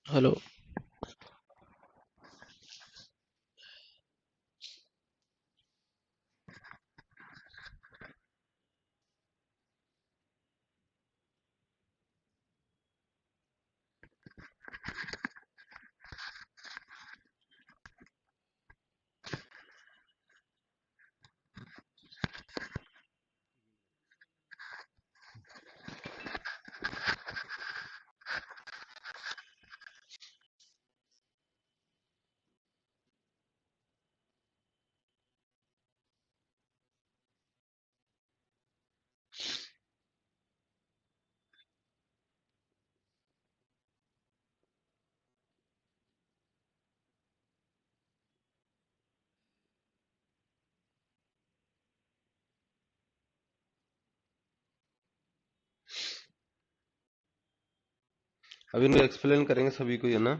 Hello. अभी इनको explain करेंगे सभी को, है ना।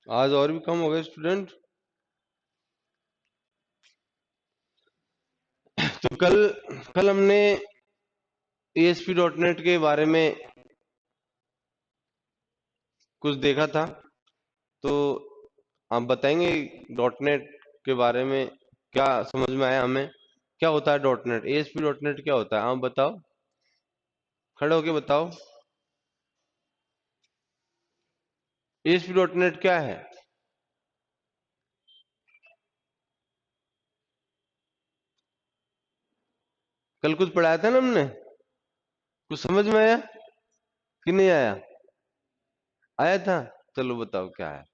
आज और भी कम हो गए स्टूडेंट। तो कल हमने ASP.NET के बारे में कुछ देखा था। तो आप बताएंगे डॉट नेट के बारे में, क्या समझ में आया हमें? क्या होता है dot net? ASP dot net क्या होता है? आप बताओ, खड़े होके बताओ, एएसपी डॉट नेट क्या है? कल कुछ पढ़ाया था ना हमने, कुछ समझ में आया कि नहीं आया? आया था। चलो बताओ क्या है।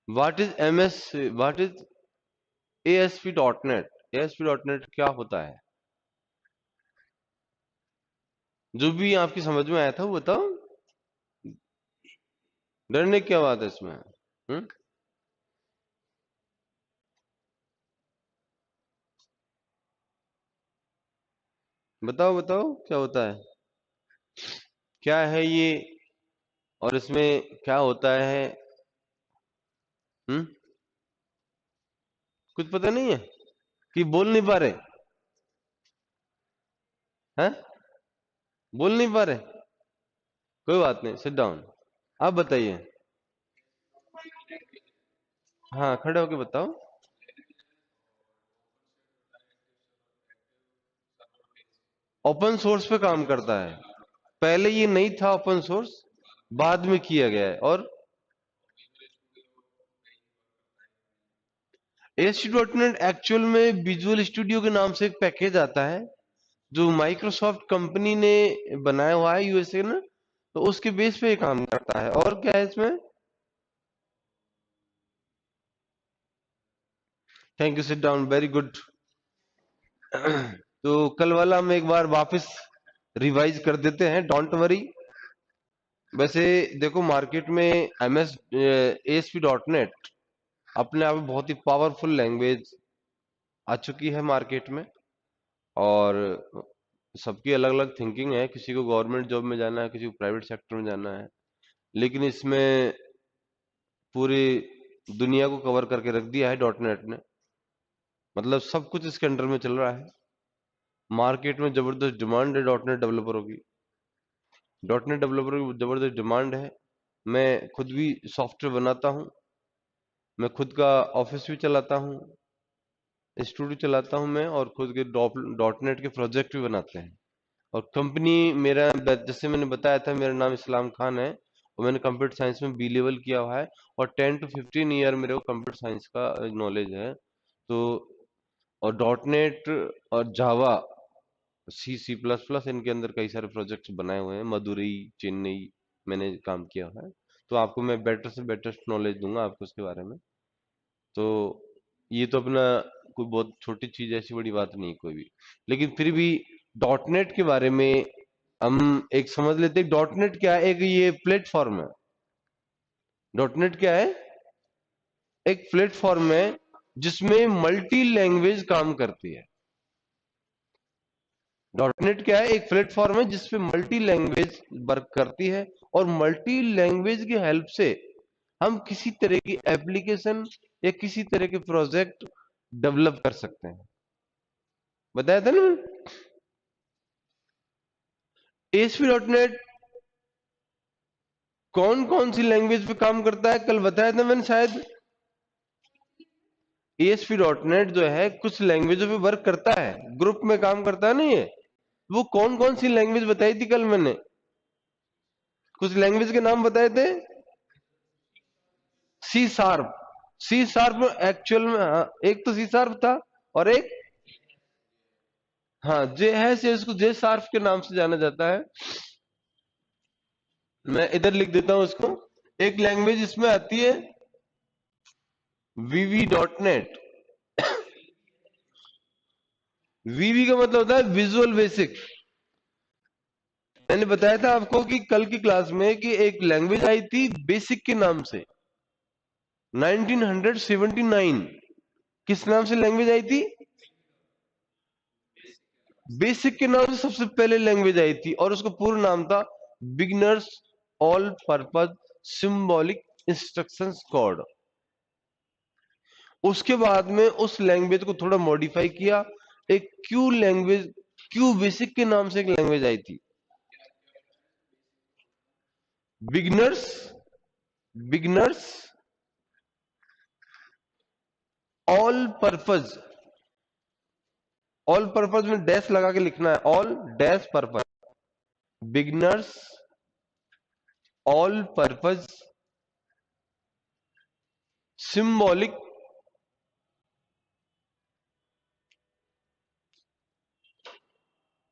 What is MS, what is ASP dot net? ASP dot net क्या होता है? जो भी आपकी समझ में आया था वो बताओ। डरने की क्या बात है इसमें? बताओ बताओ क्या होता है, क्या है ये, और इसमें क्या होता है? हम्म कुछ पता नहीं है कि बोल नहीं पा रहे हैं? बोल नहीं पा रहे? कोई बात नहीं, सिट डाउन। आप बताइए। हाँ, खड़े होके बताओ। ओपन सोर्स पे काम करता है। पहले ये नहीं था ओपन सोर्स, बाद में किया गया है। और ASP.NET एक्चुअल में विजुअल स्टूडियो के नाम से एक पैकेज आता है जो माइक्रोसॉफ्ट कंपनी ने बनाया हुआ है यूएसए ने, तो उसके बेस पे ये काम करता है। और क्या है इसमें? Thank you, sit down, very good. तो कल वाला हम एक बार वापस रिवाइज कर देते हैं, डोंट वरी। वैसे देखो, मार्केट में ASP.NET अपने आप में बहुत ही पावरफुल लैंग्वेज आ चुकी है मार्केट में। और सबकी अलग अलग थिंकिंग है, किसी को गवर्नमेंट जॉब में जाना है, किसी को प्राइवेट सेक्टर में जाना है, लेकिन इसमें पूरी दुनिया को कवर करके रख दिया है डॉट नेट ने। मतलब सब कुछ इसके अंडर में चल रहा है। मार्केट में जबरदस्त डिमांड है डॉट नेट डेवलपरों की। डॉट नेट डेवलपरों की जबरदस्त डिमांड है। मैं खुद भी सॉफ्टवेयर बनाता हूँ, मैं खुद का ऑफिस भी चलाता हूँ, स्टूडियो चलाता हूँ मैं, और खुद के डॉट नेट के प्रोजेक्ट भी बनाते हैं। और कंपनी मेरा, जैसे मैंने बताया था, मेरा नाम इस्लाम खान है और मैंने कंप्यूटर साइंस में बी लेवल किया हुआ है। और 10 to 15 ईयर मेरे को कंप्यूटर साइंस का नॉलेज है। तो और डॉट नेट और जावा, सी प्लस प्लस, इनके अंदर कई सारे प्रोजेक्ट्स बनाए हुए हैं। मदुरई, चेन्नई मैंने काम किया हुआ है। तो आपको मैं बेटर से बेटर नॉलेज दूंगा आपको उसके बारे में। तो ये तो अपना कोई बहुत छोटी चीज है, ऐसी बड़ी बात नहीं है कोई भी। लेकिन फिर भी डॉट नेट के बारे में हम एक समझ लेते हैं। डॉट नेट क्या है? एक ये प्लेटफॉर्म है। डॉट नेट क्या है? एक प्लेटफॉर्म है जिसमें मल्टी लैंग्वेज काम करती है। डॉट नेट क्या है? एक प्लेटफॉर्म है जिसपे मल्टी लैंग्वेज वर्क करती है, और मल्टी लैंग्वेज की हेल्प से हम किसी तरह की एप्लीकेशन या किसी तरह के प्रोजेक्ट डेवलप कर सकते हैं। बताया था ना एएसपी डॉट नेट कौन कौन सी लैंग्वेज पे काम करता है, कल बताया था मैंने शायद। एएसपी डॉट नेट जो है कुछ लैंग्वेजों पे वर्क करता है, ग्रुप में काम करता है, नहीं है? वो कौन कौन सी लैंग्वेज बताई थी कल मैंने? कुछ लैंग्वेज के नाम बताए थे। C sharp. C sharp actual में, हाँ, एक तो सी शार्प था, और एक, हाँ, जे है से, इसको जे शार्प के नाम से जाना जाता है। मैं इधर लिख देता हूं इसको। एक लैंग्वेज इसमें आती है वीवी डॉट नेट। वीवी का मतलब होता है विजुअल बेसिक। मैंने बताया था आपको कि कल की क्लास में कि एक लैंग्वेज आई थी बेसिक के नाम से, 1979। किस नाम से लैंग्वेज आई थी? बेसिक के नाम से सबसे पहले लैंग्वेज आई थी, और उसका पूरा नाम था beginners all purpose symbolic instructions code. उसके बाद में उस लैंग्वेज को थोड़ा मॉडिफाई किया, एक क्यू लैंग्वेज, क्यू बेसिक के नाम से एक लैंग्वेज आई थी। Beginners, beginners all purpose, all purpose में डैश लगा के लिखना है, all dash purpose, beginners all purpose symbolic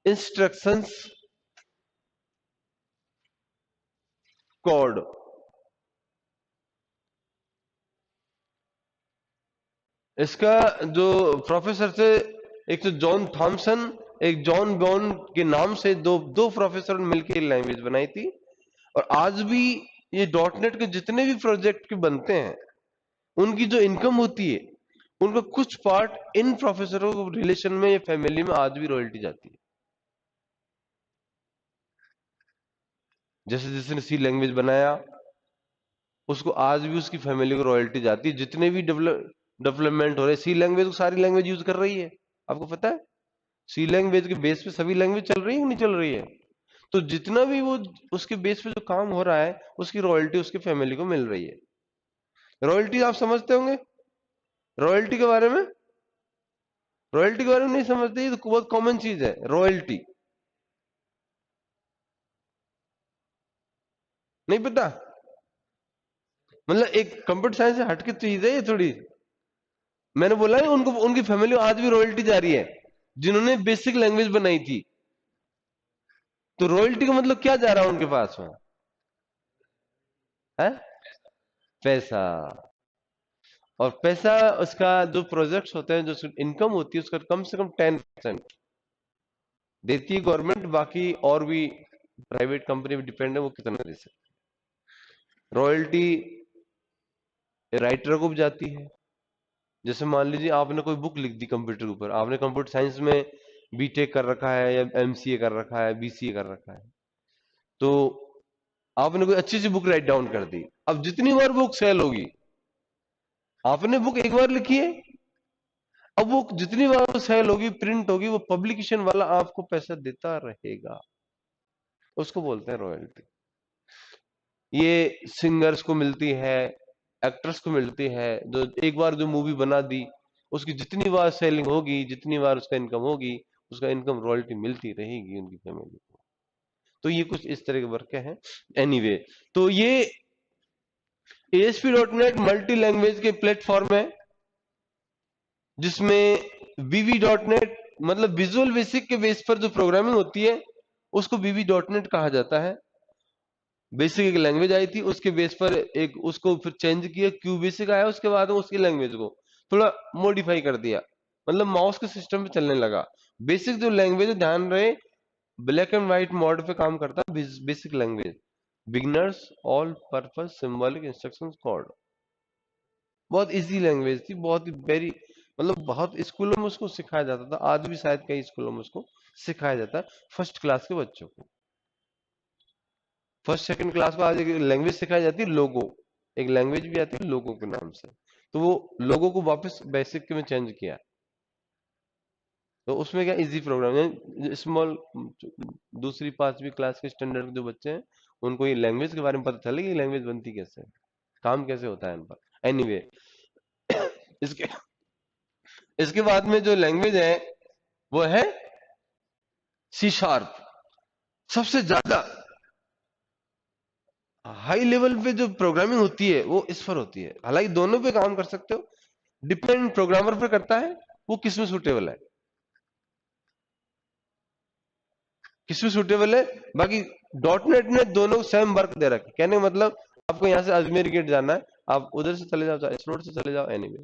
instructions code. इसका जो प्रोफेसर थे, एक तो जॉन थॉमसन, एक जॉन बॉन के नाम से दो दो प्रोफेसर मिलकर लैंग्वेज बनाई थी। और आज भी ये डॉट नेट के जितने भी प्रोजेक्ट के बनते हैं, उनकी जो इनकम होती है, उनका कुछ पार्ट इन प्रोफेसरों को रिलेशन में या फैमिली में आज भी रॉयल्टी जाती है। जैसे जिसने सी लैंग्वेज बनाया, उसको आज भी उसकी फैमिली को रॉयल्टी जाती है। जितने भी डेवलपमेंट हो रहे, सी लैंग्वेज को सारी लैंग्वेज यूज कर रही है, आपको पता है। सी लैंग्वेज के बेस पे सभी लैंग्वेज चल रही है कि नहीं चल रही है। तो जितना भी वो उसके बेस पे जो काम हो रहा है, उसकी रॉयल्टी उसकी फैमिली को मिल रही है। रॉयल्टी आप समझते होंगे, रॉयल्टी के बारे में, रॉयल्टी के बारे में नहीं समझते, ये तो बहुत कॉमन चीज है रॉयल्टी, नहीं पता। मतलब एक कंप्यूटर साइंस से हटके चीज है ये थोड़ी। मैंने बोला है उनको, उनकी फैमिली को आज भी रॉयल्टी जा रही है, जिन्होंने बेसिक लैंग्वेज बनाई थी। तो रॉयल्टी का मतलब क्या जा रहा है उनके पास में, है पैसा। और पैसा, उसका जो प्रोजेक्ट्स होते हैं, जो इनकम होती है, उसका कम से कम 10% देती है गवर्नमेंट। बाकी और भी प्राइवेट कंपनी पे डिपेंड है वो कितना दे सकते। रॉयल्टी राइटर को भी जाती है। जैसे मान लीजिए आपने कोई बुक लिख दी कंप्यूटर के ऊपर, आपने कंप्यूटर साइंस में बीटेक कर रखा है या एमसीए कर रखा है, बीसीए कर रखा है, तो आपने कोई अच्छी सी बुक राइट डाउन कर दी। अब जितनी बार बुक सेल होगी, आपने बुक एक बार लिखी है, अब वो जितनी बार वो सेल होगी, प्रिंट होगी, वो पब्लिकेशन वाला आपको पैसा देता रहेगा। उसको बोलते हैं रॉयल्टी। ये सिंगर्स को मिलती है, एक्टर्स को मिलती है, जो एक बार जो मूवी बना दी, उसकी जितनी बार सेलिंग होगी, जितनी बार उसका इनकम होगी, उसका इनकम रॉयल्टी मिलती रहेगी उनकी फैमिली को। तो ये कुछ इस तरह के वर्क हैं। एनीवे, तो ये ASP.NET मल्टी लैंग्वेज के प्लेटफॉर्म है, जिसमें VB.NET मतलब विजुअल बेसिक के बेस पर जो प्रोग्रामिंग होती है, उसको VB.NET कहा जाता है। बेसिक एक लैंग्वेज आई थी, उसके बेस पर एक उसको फिर चेंज किया, क्यू बेसिक आया, उसके बाद उसकी लैंग्वेज को थोड़ा मॉडिफाई कर दिया, मतलब माउस के सिस्टम पे चलने लगा। बेसिक जो लैंग्वेज, ध्यान रहे, ब्लैक एंड व्हाइट मोड पे काम करता है basic language. Beginners all purpose symbolic instructions code, बहुत इजी लैंग्वेज थी, बहुत ही वेरी, मतलब बहुत स्कूलों में उसको सिखाया जाता था, आज भी शायद कई स्कूलों में उसको सिखाया जाता है फर्स्ट क्लास के बच्चों को। फर्स्ट सेकंड क्लास को आज एक लैंग्वेज सिखाई जाती है, लोगो, एक लैंग्वेज भी आती है लोगो के नाम से। तो वो लोगो को वापस बेसिक में चेंज किया। तो उसमें क्या इजी प्रोग्राम, स्मॉल दूसरी पांचवी क्लास के स्टैंडर्ड के जो बच्चे हैं, उनको ये लैंग्वेज के बारे में पता चले कि लैंग्वेज बनती कैसे है, काम कैसे होता है इन पर। एनीवे, इसके इसके बाद में जो लैंग्वेज है वो है C#। सबसे ज्यादा हाई लेवल पे जो प्रोग्रामिंग होती है वो इस पर होती है। हालांकि दोनों पे काम कर सकते हो, डिपेंड प्रोग्रामर पे करता है वो किस में सुटेबल है, किस में सुटेबल है। बाकी डॉट नेट ने दोनों सेम वर्क दे रखे, कहने का मतलब आपको यहां से अजमेर गेट जाना है, आप उधर से चले जाओ, इस रोड से चले जाओ, एनीवे।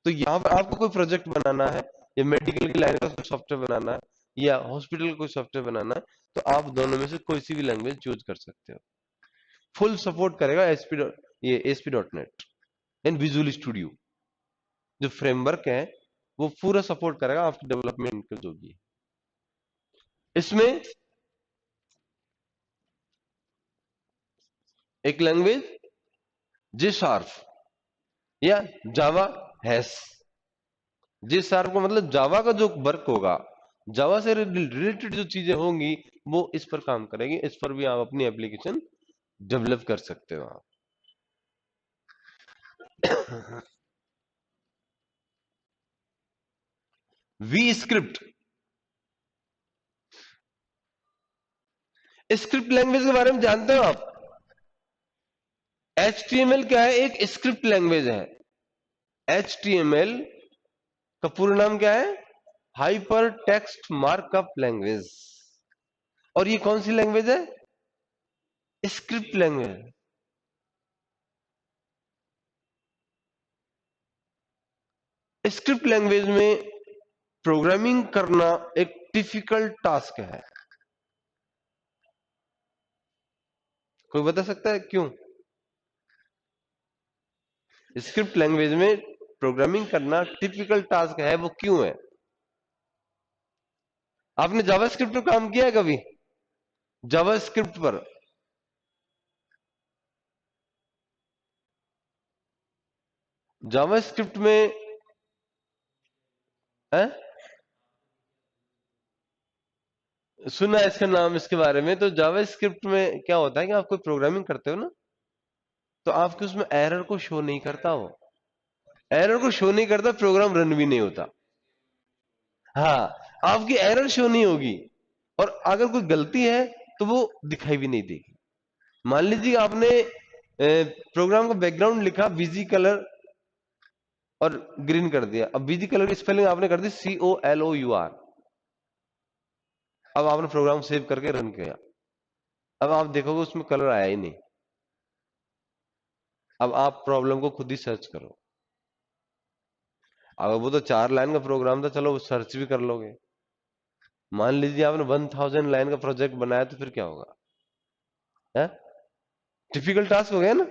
तो यहाँ पर आपको कोई प्रोजेक्ट बनाना है, या मेडिकल की लाइन का कोई सॉफ्टवेयर बनाना है, या हॉस्पिटल का कोई सॉफ्टवेयर बनाना है, तो आप दोनों में से कोई सी भी लैंग्वेज चूज कर सकते हो। फुल सपोर्ट करेगा ASP.NET एंड विजुअल स्टूडियो, जो फ्रेमवर्क है वो पूरा सपोर्ट करेगा आपकी डेवलपमेंट को जो भी है। इसमें एक लैंग्वेज J#, या जावा हैश। J# को मतलब जावा का जो वर्क होगा, जावा से रिलेटेड जो चीजें होंगी, वो इस पर काम करेगी। इस पर भी आप अपनी एप्लीकेशन डेवलप कर सकते हो आप। वी स्क्रिप्ट, स्क्रिप्ट लैंग्वेज के बारे में जानते हो आप? HTML क्या है? एक स्क्रिप्ट लैंग्वेज है। HTML का पूरा नाम क्या है? Hyper text markup language. और ये कौन सी लैंग्वेज है? Script language. स्क्रिप्ट लैंग्वेज में प्रोग्रामिंग करना एक डिफिकल्ट टास्क है। कोई बता सकता है क्यों? स्क्रिप्ट लैंग्वेज में प्रोग्रामिंग करना टिपिकल टास्क है, वो क्यों है? आपने जावास्क्रिप्ट पर काम किया है कभी? जावास्क्रिप्ट पर? जावास्क्रिप्ट में है? सुना है इसका नाम, इसके बारे में। तो जावास्क्रिप्ट में क्या होता है कि आप कोई प्रोग्रामिंग करते हो ना, तो आपके उसमें एरर को शो नहीं करता। वो एरर को शो नहीं करता, प्रोग्राम रन भी नहीं होता। हाँ, आपकी एरर शो नहीं होगी, और अगर कोई गलती है तो वो दिखाई भी नहीं देगी। मान लीजिए आपने प्रोग्राम का बैकग्राउंड लिखा बीजी कलर और ग्रीन कर दिया। अब बीजी कलर की स्पेलिंग आपने कर दी COLOUR। अब आपने प्रोग्राम सेव करके रन किया, अब आप देखोगे उसमें कलर आया ही नहीं। अब आप प्रॉब्लम को खुद ही सर्च करो। अगर वो तो 4 लाइन का प्रोग्राम था, चलो वो सर्च भी कर लोगे। मान लीजिए आपने 1000 लाइन का प्रोजेक्ट बनाया, तो फिर क्या होगा? है, डिफिकल्ट टास्क हो गया ना।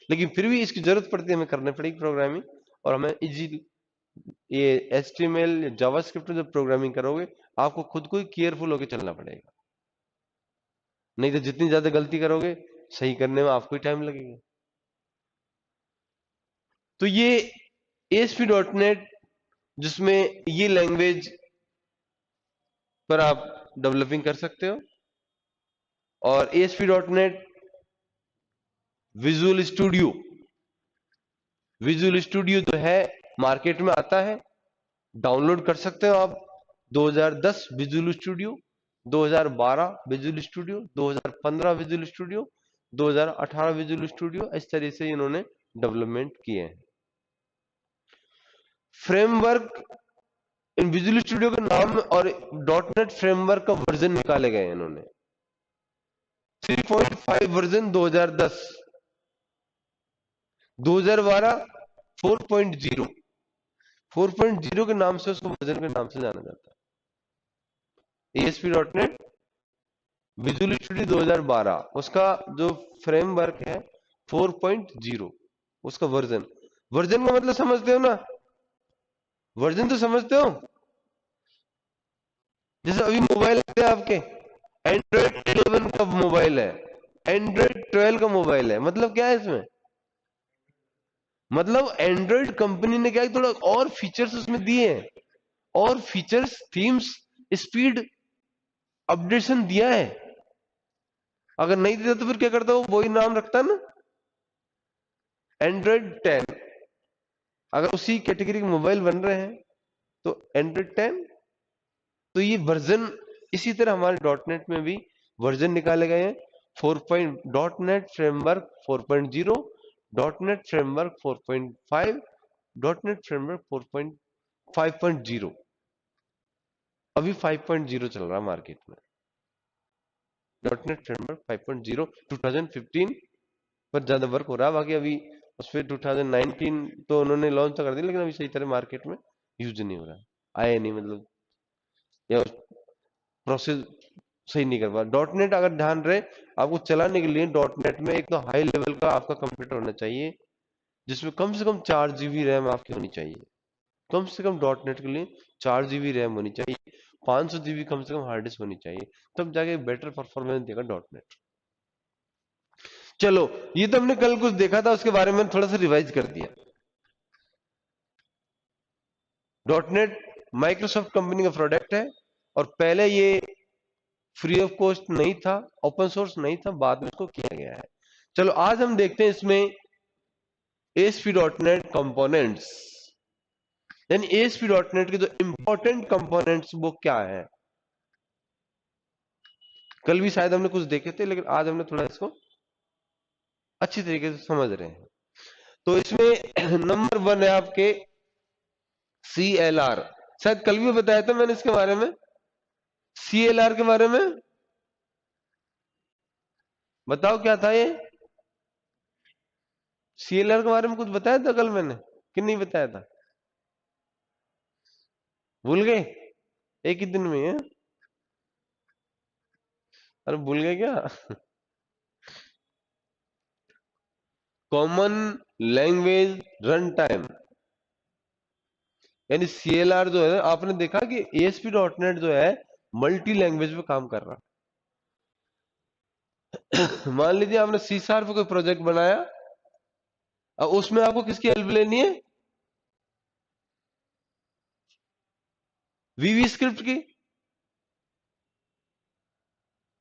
लेकिन फिर भी इसकी जरूरत पड़ती है, हमें करने पड़ेगी प्रोग्रामिंग। और हमें इजी, ये HTML या जावास्क्रिप्ट में जब प्रोग्रामिंग करोगे, आपको खुद को ही केयरफुल होकर चलना पड़ेगा। नहीं तो जितनी ज्यादा गलती करोगे, सही करने में आपको ही टाइम लगेगा। तो ये ASP.NET, जिसमें ये लैंग्वेज पर आप डेवलपिंग कर सकते हो। और ASP.NEट विजुअल स्टूडियो, विजुअल स्टूडियो जो है मार्केट में आता है, डाउनलोड कर सकते हो आप। 2010 visual studio, 2012 visual studio, 2015 visual studio, 2018 visual studio, इस तरह से इन्होंने डेवलपमेंट किए हैं। फ्रेमवर्क, इन विजुअल स्टूडियो के नाम और .NET फ्रेमवर्क का वर्जन निकाले गए हैं इन्होंने। 3.5 वर्जन 2010, 2012 4.0, 4.0 के नाम से, उसको वर्जन के नाम से जाना जाता है। ASP.NEट विजुअल स्टूडियो 2012, उसका जो फ्रेमवर्क है 4.0, उसका वर्जन। वर्जन का मतलब समझते हो ना? वर्जन तो समझते हो? जैसे अभी मोबाइल है आपके, एंड्रॉइड 11 का मोबाइल है, एंड्रॉइड 12 का मोबाइल है, मतलब क्या है इसमें? मतलब एंड्रॉइड कंपनी ने क्या है, थोड़ा और फीचर्स उसमें दिए हैं, और फीचर्स, थीम्स, स्पीड, अपडेशन दिया है। अगर नहीं देता तो फिर क्या करता, वो वही नाम रखता ना, एंड्रॉइड 10। अगर उसी कैटेगरी के मोबाइल बन रहे हैं तो एंड्रॉइड 10। तो ये वर्जन, इसी तरह हमारे .NET में भी वर्जन निकाले गए हैं। 4. .NET framework 4.0, .NET framework 4.5, .NET framework 4.5.0। अभी 5.0 चल रहा है मार्केट में। .NET फ्रेमवर्क 5.0 2015 पर ज्यादा वर्क हो रहा है। बाकी अभी उस पर 2019 तो उन्होंने लॉन्च तो कर दिया, लेकिन अभी सही तरह मार्केट में यूज नहीं हो रहा है, आया नहीं, मतलब या प्रोसेस सही नहीं कर पा। .NET अगर ध्यान रहे, आपको चलाने के लिए .NET में एक तो हाई लेवल का आपका कंप्यूटर होना चाहिए, जिसमें कम से कम 4 GB रैम आपकी होनी चाहिए। कम से कम .NET के लिए 4 GB रैम होनी चाहिए, 500 GB कम से कम हार्ड डिस्क होनी चाहिए, तब जाके बेटर परफॉर्मेंस देगा .NET। चलो, ये तो हमने कल कुछ देखा था, उसके बारे में थोड़ा सा रिवाइज कर दिया। .NET माइक्रोसॉफ्ट कंपनी का प्रोडक्ट है, और पहले ये फ्री ऑफ कॉस्ट नहीं था, ओपन सोर्स नहीं था, बाद में इसको किया गया है। चलो, आज हम देखते हैं इसमें ASP.NET कंपोनेंट्स। यानी एएसपी डॉट नेट के जो इंपॉर्टेंट कंपोनेंट्स वो क्या है, कल भी शायद हमने कुछ देखे थे, लेकिन आज हमने थोड़ा इसको अच्छी तरीके से समझ रहे हैं। तो इसमें नंबर वन है आपके CLR, शायद कल भी बताया था मैंने इसके बारे में, CLR के बारे में बताओ क्या था ये, CLR के बारे में कुछ बताया था कल मैंने कि नहीं बताया था, भूल गए एक ही दिन में है? अरे भूल गए क्या? कॉमन लैंग्वेज रन टाइम, यानी CLR जो है, आपने देखा कि ASP.NET जो है मल्टी लैंग्वेज पे काम कर रहा है। मान लीजिए आपने C# पे कोई प्रोजेक्ट बनाया, अब उसमें आपको किसकी हेल्प लेनी है, VB स्क्रिप्ट की,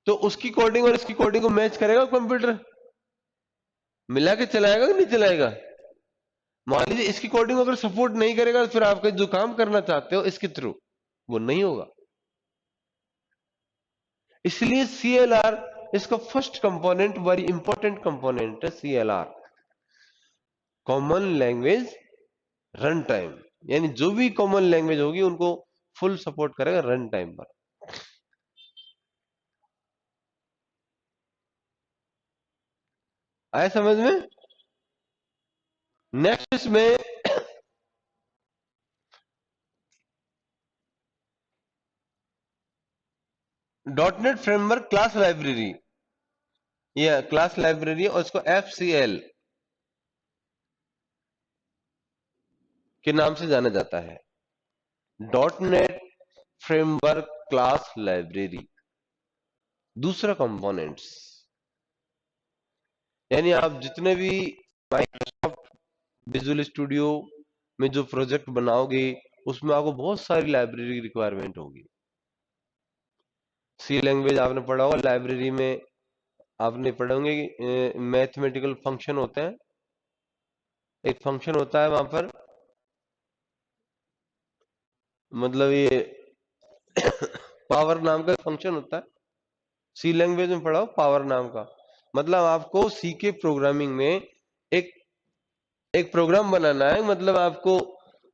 तो उसकी कोडिंग और इसकी कोडिंग को मैच करेगा कंप्यूटर, मिला के चलाएगा कि नहीं चलाएगा। मान लीजिए इसकी कोडिंग अगर सपोर्ट नहीं करेगा, तो फिर आपके जो काम करना चाहते हो इसके थ्रू वो नहीं होगा। इसलिए CLR इसका first component, very important component है CLR, common language run time, यानी जो भी कॉमन लैंग्वेज होगी उनको फुल सपोर्ट करेगा रन टाइम पर। आया समझ में? नेक्स्ट इसमें .NET फ्रेमवर्क क्लास लाइब्रेरी, यह क्लास लाइब्रेरी और इसको FCL के नाम से जाना जाता है, .NET फ्रेमवर्क क्लास लाइब्रेरी। दूसरा कंपोनेंट्स, यानी आप जितने भी माइक्रोसॉफ्ट विजुअल स्टूडियो में जो प्रोजेक्ट बनाओगे उसमें आपको बहुत सारी लाइब्रेरी की रिक्वायरमेंट होगी। सी लैंग्वेज आपने पढ़ा होगा, लाइब्रेरी में आपने पढ़े होंगे कि मैथमेटिकल फंक्शन होते हैं, एक फंक्शन होता है वहां पर, मतलब ये पावर नाम का फंक्शन होता है, सी लैंग्वेज में पढ़ा हो पावर नाम का, मतलब आपको सी के प्रोग्रामिंग में एक एक प्रोग्राम बनाना है, मतलब आपको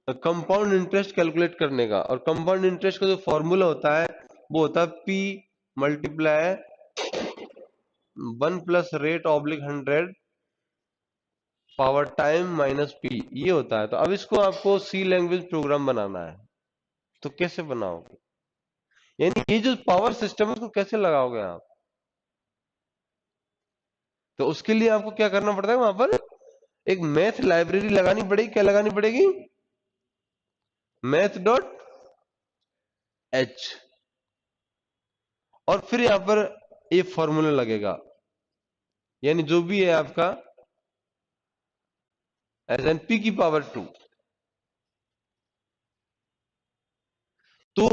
कंपाउंड इंटरेस्ट कैलकुलेट करने का, और कंपाउंड इंटरेस्ट का जो फॉर्मूला होता है वो होता है P multiply 1+rate/100 power time -P, ये होता है। तो अब इसको आपको सी लैंग्वेज प्रोग्राम बनाना है, तो कैसे बनाओगे, यानी ये जो पावर सिस्टम है उसको कैसे लगाओगे आप, तो उसके लिए आपको क्या करना पड़ता है, वहां पर एक मैथ लाइब्रेरी लगानी पड़ेगी। क्या लगानी पड़ेगी? Math.H, और फिर यहां पर ये फॉर्मूला लगेगा, यानी जो भी है आपका एस एन पी की पावर 2। तो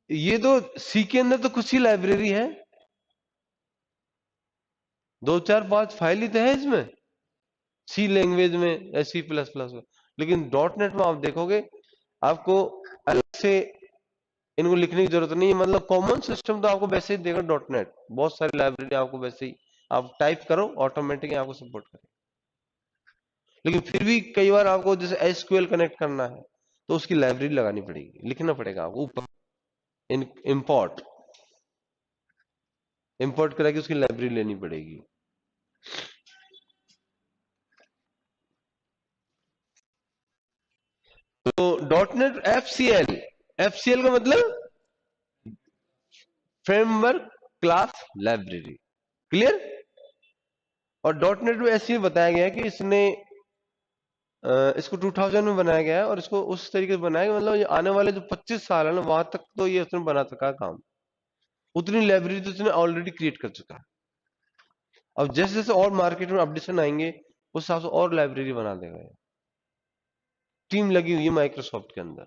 ये तो सी के अंदर तो कुछ ही लाइब्रेरी है, 2 4 5 फाइल ही तो है इसमें सी लैंग्वेज में या C++ में, लेकिन .NET में आप देखोगे आपको अलग से इनको लिखने की जरूरत नहीं है, मतलब कॉमन सिस्टम तो आपको वैसे ही देगा .NET, बहुत सारी लाइब्रेरी आपको वैसे ही आप टाइप करो ऑटोमेटिक आपको सपोर्ट करेगा। लेकिन फिर भी कई बार आपको जैसे SQL कनेक्ट करना है तो उसकी लाइब्रेरी लगानी पड़ेगी, लिखना पड़ेगा आपको ऊपर, इंपोर्ट इंपोर्ट करा के उसकी लाइब्रेरी लेनी पड़ेगी। तो .NET FCL का मतलब फ्रेमवर्क क्लास लाइब्रेरी, क्लियर। और .NEट में ऐसे ही बताया गया है कि इसको 2000 में बनाया गया है, और इसको उस तरीके से बनाया गया, मतलब ये आने वाले जो 25 साल है ना, वहां तक तो ये उसने बना सका काम, उतनी लाइब्रेरी तो उसने ऑलरेडी क्रिएट कर चुका है। अब जैसे जैसे और मार्केट में अपडेशन आएंगे उस हिसाब से और लाइब्रेरी बना देगा ये। टीम लगी हुई है माइक्रोसॉफ्ट के अंदर,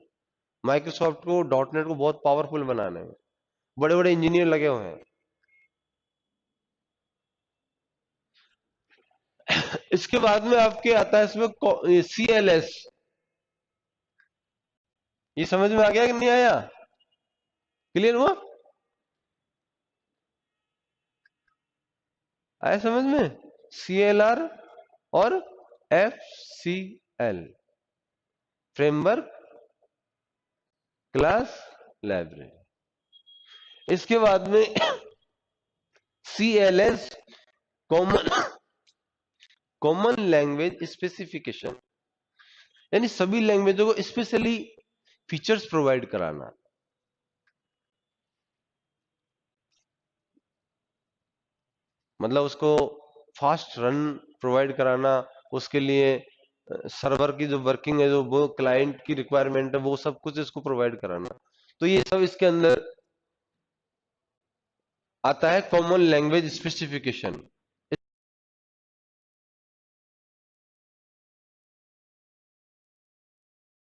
माइक्रोसॉफ्ट को .NEट को बहुत पावरफुल बनाने में बड़े बड़े इंजीनियर लगे हुए हैं। इसके बाद में आपके आता है इसमें CLS, ये समझ में आ गया कि नहीं आया? क्लियर हुआ? आया समझ में? CLR और FCL, फ्रेमवर्क क्लास लाइब्रेरी। इसके बाद में CLS, common common language specification, यानी सभी लैंग्वेजों को स्पेशली फीचर्स प्रोवाइड कराना। मतलब उसको फास्ट रन प्रोवाइड कराना, उसके लिए सर्वर की जो वर्किंग है, जो वो क्लाइंट की रिक्वायरमेंट है, वो सब कुछ इसको प्रोवाइड कराना। तो ये सब इसके अंदर आता है कॉमन लैंग्वेज स्पेसिफिकेशन।